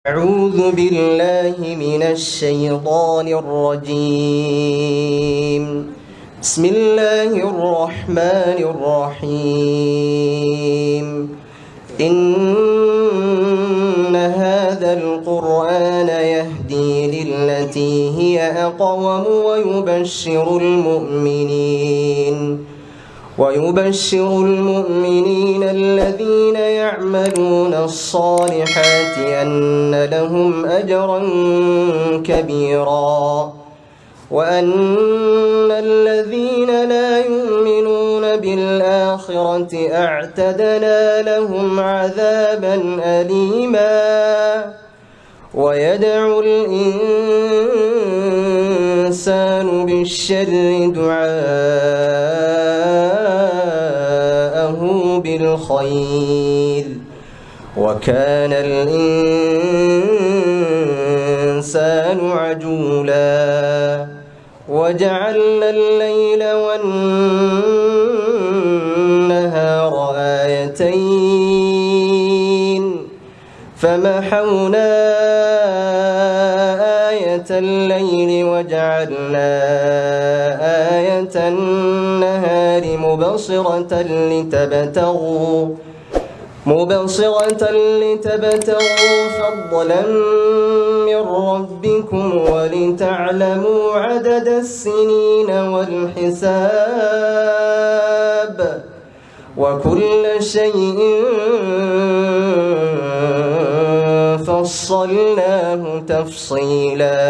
أعوذ بالله من الشيطان الرجيم. بسم الله الرحمن الرحيم. إن هذا القرآن يهدي للتي هي أقوم ويبشر المؤمنين الذين يعملون الصالحات أن لهم أجرا كبيرا وأن الذين لا يؤمنون بالآخرة أعتدنا لهم عذابا أليما. ويدعو الإنسان بالشر دعاءه بالخير وكان الإنسان عجولا. وجعلنا الليل والنهار آيتين فمحونا آية الليل وجعلنا آية النهار مبصرة لتبتغوا فضلا من ربكم ولتعلموا عدد السنين والحساب وكل شيء فصلناه تفصيلا.